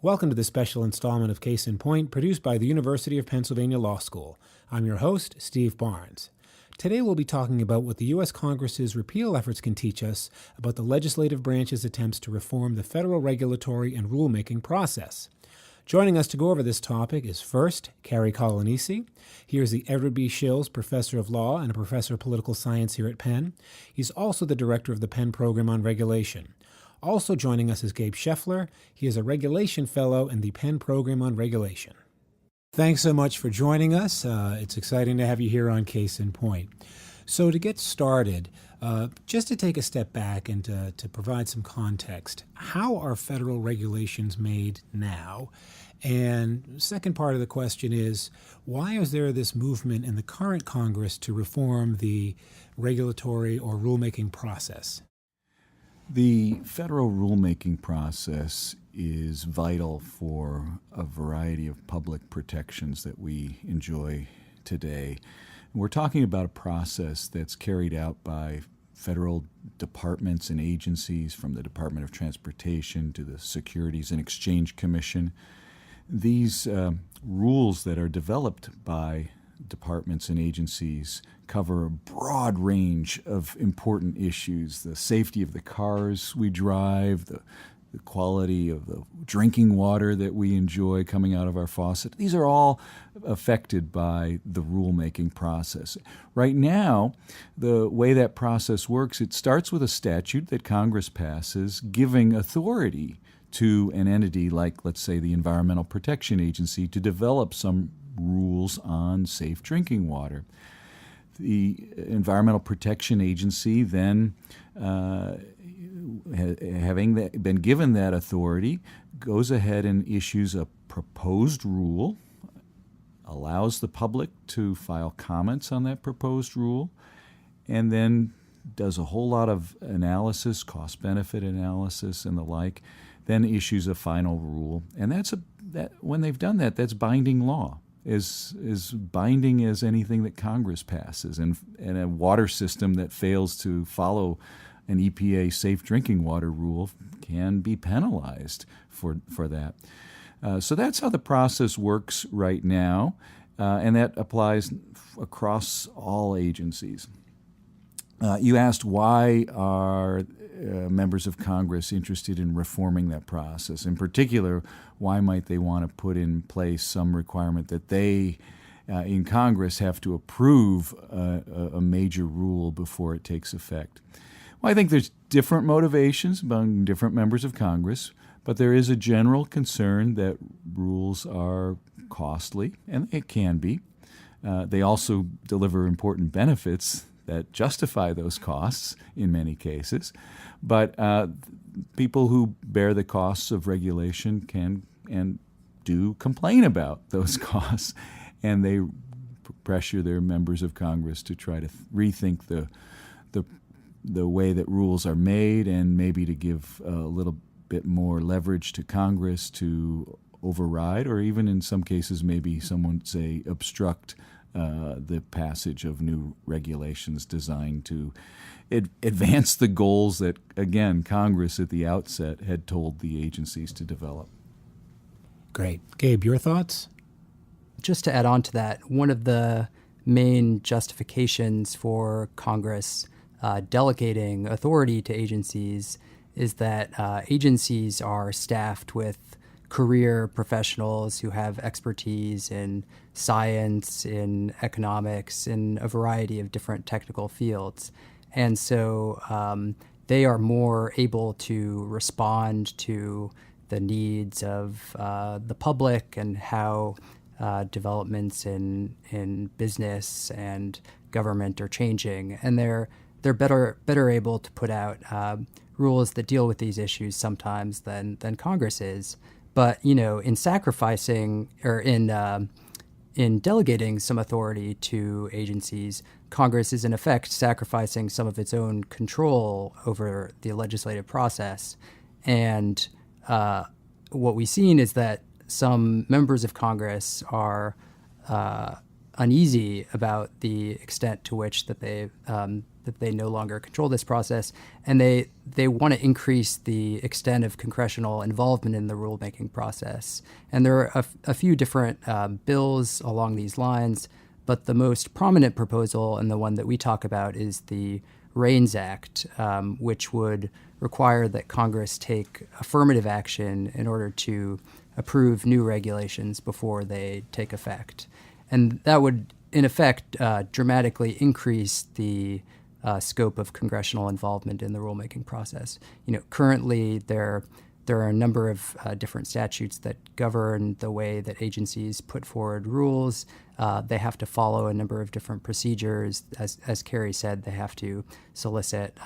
Welcome to this special installment of Case in Point, produced by the University of Pennsylvania Law School. I'm your host, Steve Barnes. Today we'll be talking about what the U.S. Congress's repeal efforts can teach us about the legislative branch's attempts to reform the federal regulatory and rulemaking process. Joining us to go over this topic is first, Cary Coglianese. He is the Edward B. Shills Professor of Law and a Professor of Political Science here at Penn. He's also the Director of the Penn Program on Regulation. Also joining us is Gabe Scheffler. He is a Regulation Fellow in the Penn Program on Regulation. Thanks so much for joining us. It's exciting to have you here on Case in Point. So to get started, just to take a step back and to provide some context, how are federal regulations made now? And second part of the question is, why is there this movement in the current Congress to reform the regulatory or rulemaking process? The federal rulemaking process is vital for a variety of public protections that we enjoy today. We're talking about a process that's carried out by federal departments and agencies, from the Department of Transportation to the Securities and Exchange Commission. These rules that are developed by departments and agencies cover a broad range of important issues: the safety of the cars we drive, the quality of the drinking water that we enjoy coming out of our faucet. These are all affected by the rulemaking process. Right now, the way that process works, it starts with a statute that Congress passes giving authority to an entity like, let's say, the Environmental Protection Agency to develop some rules on safe drinking water. The Environmental Protection Agency then, having been given that authority, goes ahead and issues a proposed rule, allows the public to file comments on that proposed rule, and then does a whole lot of analysis, cost-benefit analysis and the like, then issues a final rule. And when they've done that, that's binding law. Is binding as anything that Congress passes, and a water system that fails to follow an EPA safe drinking water rule can be penalized for that. So that's how the process works right now, and that applies across all agencies. You asked, why are members of Congress interested in reforming that process? In particular, why might they want to put in place some requirement that they, in Congress, have to approve a major rule before it takes effect? Well, I think there's different motivations among different members of Congress, but there is a general concern that rules are costly, and it can be. They also deliver important benefits that justify those costs in many cases. But people who bear the costs of regulation can and do complain about those costs, and they pressure their members of Congress to try to rethink the way that rules are made, and maybe to give a little bit more leverage to Congress to override, or even in some cases maybe someone would say obstruct the passage of new regulations designed to advance the goals that, again, Congress at the outset had told the agencies to develop. Great. Gabe, your thoughts? Just to add on to that, one of the main justifications for Congress delegating authority to agencies is that agencies are staffed with career professionals who have expertise in science, in economics, in a variety of different technical fields. And so they are more able to respond to the needs of the public and how developments in business and government are changing. And they're better able to put out rules that deal with these issues sometimes than Congress is. But, in sacrificing or in delegating some authority to agencies, Congress is in effect sacrificing some of its own control over the legislative process. And what we've seen is that some members of Congress are uneasy about the extent to which that that they no longer control this process, and they want to increase the extent of congressional involvement in the rulemaking process. And there are a few different bills along these lines, but the most prominent proposal, and the one that we talk about, is the Reins Act, which would require that Congress take affirmative action in order to approve new regulations before they take effect. And that would, in effect, dramatically increase the scope of congressional involvement in the rulemaking process. Currently there are a number of different statutes that govern the way that agencies put forward rules. They have to follow a number of different procedures. As Cary said, they have to solicit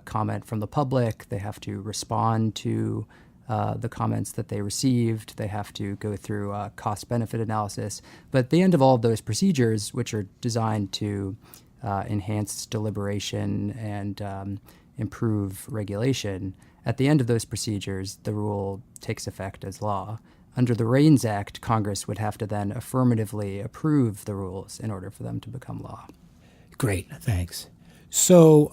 comment from the public. They have to respond to the comments that they received. They have to go through a cost-benefit analysis. But at the end of all of those procedures, which are designed to enhance deliberation and improve regulation, at the end of those procedures, the rule takes effect as law. Under the Reins Act, Congress would have to then affirmatively approve the rules in order for them to become law. Great, thanks. So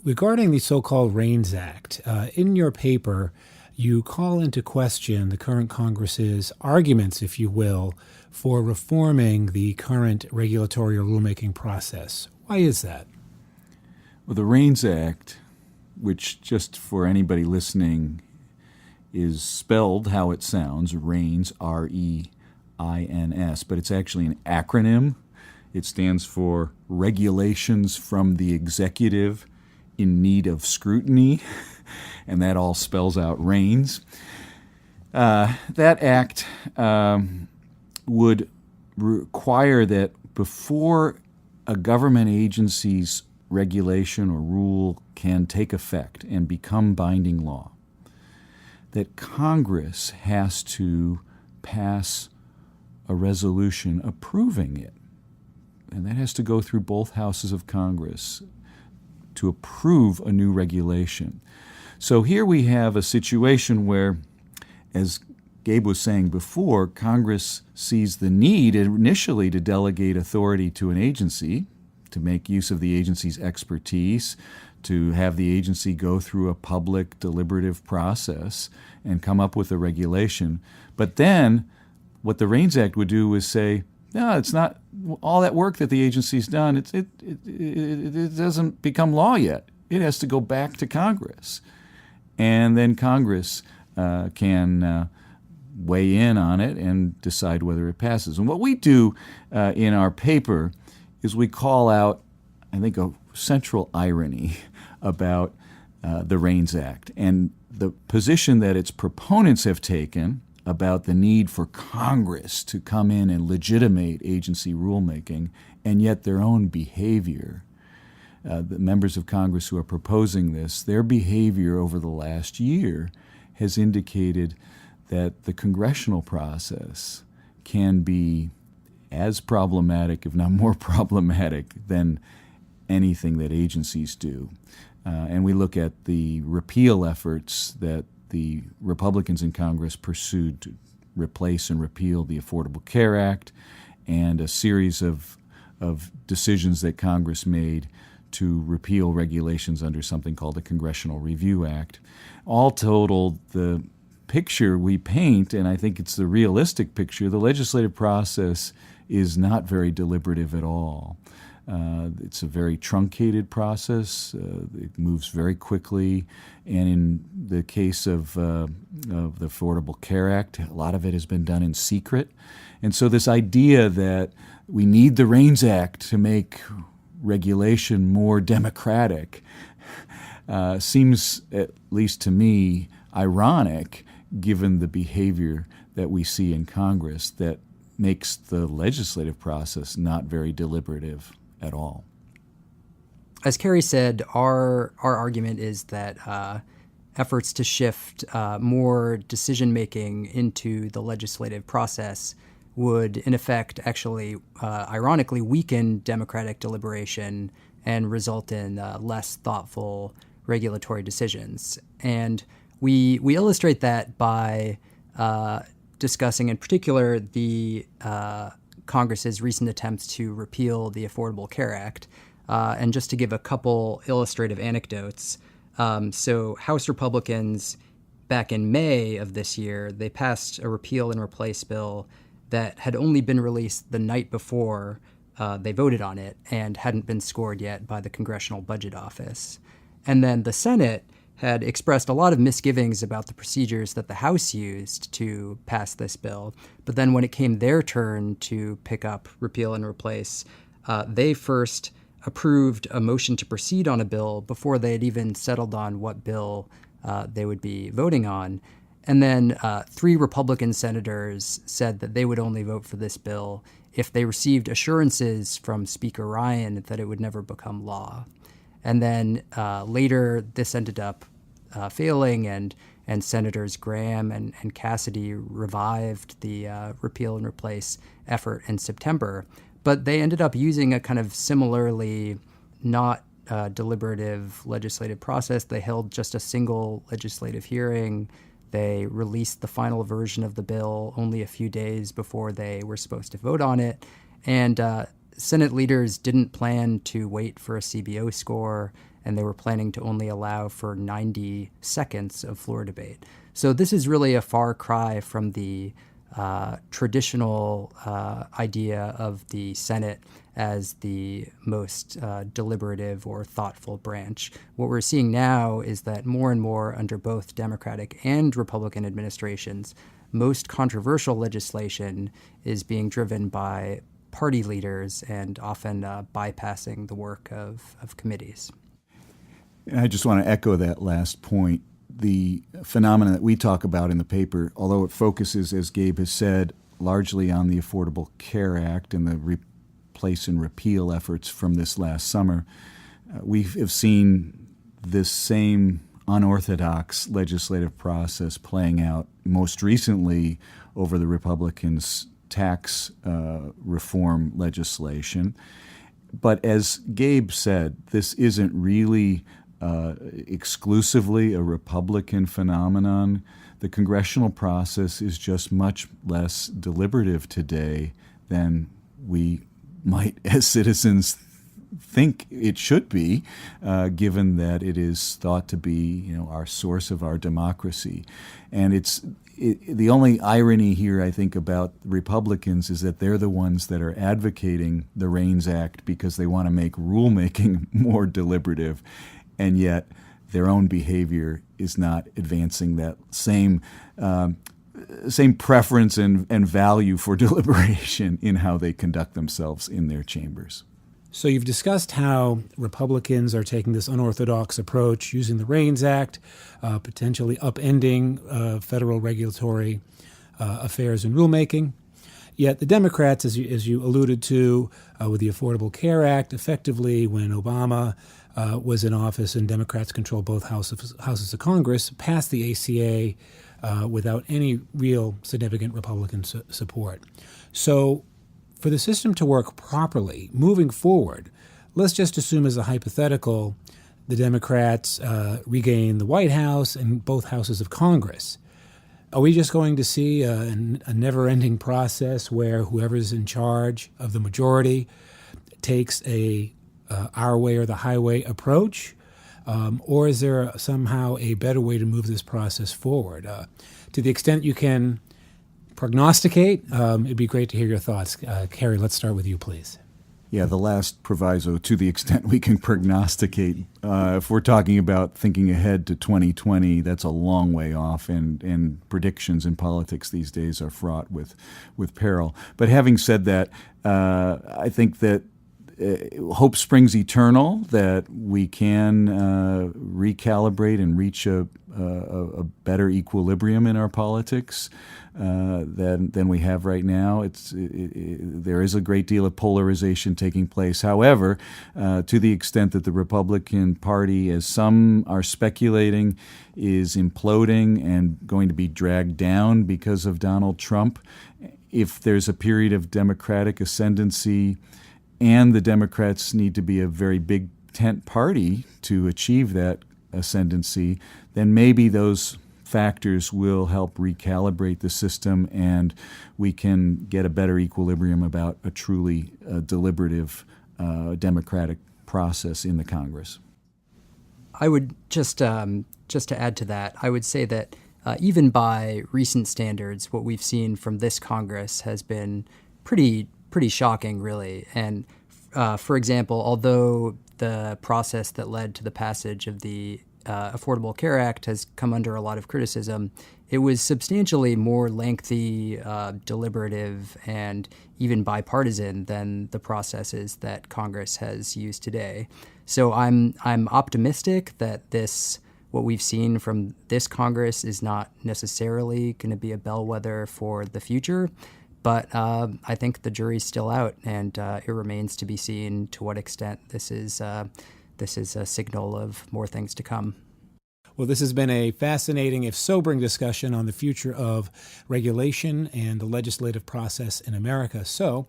regarding the so-called Reins Act, in your paper, you call into question the current Congress's arguments, if you will, for reforming the current regulatory or rulemaking process. Why is that? Well, the Reins Act, which just for anybody listening is spelled how it sounds, Reins, R-E-I-N-S, but it's actually an acronym. It stands for Regulations from the Executive in Need of Scrutiny, and that all spells out Reins. That act would require that before a government agency's regulation or rule can take effect and become binding law, that Congress has to pass a resolution approving it. And that has to go through both houses of Congress to approve a new regulation. So here we have a situation where, as Gabe was saying before, Congress sees the need initially to delegate authority to an agency, to make use of the agency's expertise, to have the agency go through a public deliberative process and come up with a regulation. But then what the Reins Act would do is say, no, it's not all that work that the agency's done. It doesn't become law yet. It has to go back to Congress. And then Congress can weigh in on it and decide whether it passes. And what we do in our paper is we call out, I think, a central irony about the Reins Act and the position that its proponents have taken about the need for Congress to come in and legitimate agency rulemaking, and yet their own behavior. The members of Congress who are proposing this, their behavior over the last year has indicated that the congressional process can be as problematic, if not more problematic, than anything that agencies do. And we look at the repeal efforts that the Republicans in Congress pursued to replace and repeal the Affordable Care Act, and a series of decisions that Congress made to repeal regulations under something called the Congressional Review Act. All totaled, the picture we paint, and I think it's the realistic picture, the legislative process is not very deliberative at all. It's a very truncated process. It moves very quickly. And in the case of the Affordable Care Act, a lot of it has been done in secret. And so this idea that we need the Reins Act to make regulation more democratic seems, at least to me, ironic given the behavior that we see in Congress that makes the legislative process not very deliberative at all. As Cary said, our argument is that efforts to shift more decision-making into the legislative process would, in effect, actually, ironically, weaken democratic deliberation and result in less thoughtful regulatory decisions. And we illustrate that by discussing, in particular, the Congress's recent attempts to repeal the Affordable Care Act. And just to give a couple illustrative anecdotes, so House Republicans back in May of this year, they passed a repeal and replace bill that had only been released the night before they voted on it and hadn't been scored yet by the Congressional Budget Office. And then the Senate had expressed a lot of misgivings about the procedures that the House used to pass this bill. But then when it came their turn to pick up repeal and replace, they first approved a motion to proceed on a bill before they had even settled on what bill they would be voting on. And then 3 Republican senators said that they would only vote for this bill if they received assurances from Speaker Ryan that it would never become law. And then later, this ended up failing, and Senators Graham and Cassidy revived the repeal and replace effort in September. But they ended up using a kind of similarly not deliberative legislative process. They held just a single legislative hearing. They released the final version of the bill only a few days before they were supposed to vote on it. And Senate leaders didn't plan to wait for a CBO score, and they were planning to only allow for 90 seconds of floor debate. So this is really a far cry from the traditional idea of the Senate as the most deliberative or thoughtful branch. What we're seeing now is that more and more under both Democratic and Republican administrations, most controversial legislation is being driven by party leaders and often bypassing the work of committees. I just want to echo that last point. The phenomenon that we talk about in the paper, although it focuses, as Gabe has said, largely on the Affordable Care Act and the replace and repeal efforts from this last summer, we have seen this same unorthodox legislative process playing out most recently over the Republicans' tax reform legislation. But as Gabe said, this isn't really exclusively a Republican phenomenon. The congressional process is just much less deliberative today than we might, as citizens, think it should be, given that it is thought to be, our source of our democracy. And the only irony here, I think, about Republicans is that they're the ones that are advocating the Reins Act because they want to make rulemaking more deliberative, and yet their own behavior is not advancing that same preference and value for deliberation in how they conduct themselves in their chambers. So you've discussed how Republicans are taking this unorthodox approach, using the Reins Act, potentially upending federal regulatory affairs and rulemaking. Yet the Democrats, as you alluded to, with the Affordable Care Act, effectively when Obama was in office and Democrats controlled both houses of Congress, passed the ACA without any real significant Republican support. So for the system to work properly moving forward, let's just assume as a hypothetical the Democrats regain the White House and both houses of Congress. Are we just going to see a never-ending process where whoever's in charge of the majority takes a our way or the highway approach? Or is there somehow a better way to move this process forward? To the extent you can prognosticate, it'd be great to hear your thoughts. Cary, let's start with you, please. Yeah, the last proviso, to the extent we can prognosticate. If we're talking about thinking ahead to 2020, that's a long way off, and predictions in politics these days are fraught with peril. But having said that, I think that hope springs eternal, that we can recalibrate and reach a better equilibrium in our politics than we have right now. There is a great deal of polarization taking place. However, to the extent that the Republican Party, as some are speculating, is imploding and going to be dragged down because of Donald Trump, if there's a period of Democratic ascendancy and the Democrats need to be a very big tent party to achieve that ascendancy, then maybe those factors will help recalibrate the system and we can get a better equilibrium about a truly deliberative democratic process in the Congress. I would just to add to that, I would say that even by recent standards, what we've seen from this Congress has been pretty shocking, really. And for example, although the process that led to the passage of the Affordable Care Act has come under a lot of criticism, it was substantially more lengthy, deliberative, and even bipartisan than the processes that Congress has used today. So I'm optimistic that what we've seen from this Congress is not necessarily going to be a bellwether for the future, but I think the jury's still out, and it remains to be seen to what extent this is a signal of more things to come. Well, this has been a fascinating, if sobering, discussion on the future of regulation and the legislative process in America. So,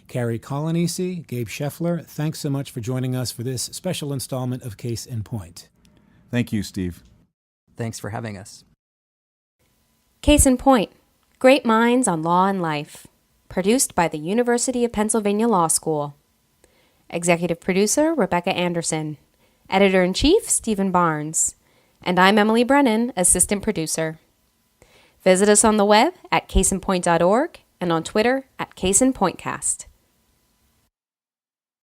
Cary Coglianese, Gabe Scheffler, thanks so much for joining us for this special installment of Case in Point. Thank you, Steve. Thanks for having us. Case in Point, Great Minds on Law and Life, produced by the University of Pennsylvania Law School. Executive producer, Rebecca Anderson. Editor-in-chief, Stephen Barnes. And I'm Emily Brennan, assistant producer. Visit us on the web at caseinpoint.org and on Twitter at CaseInPointcast.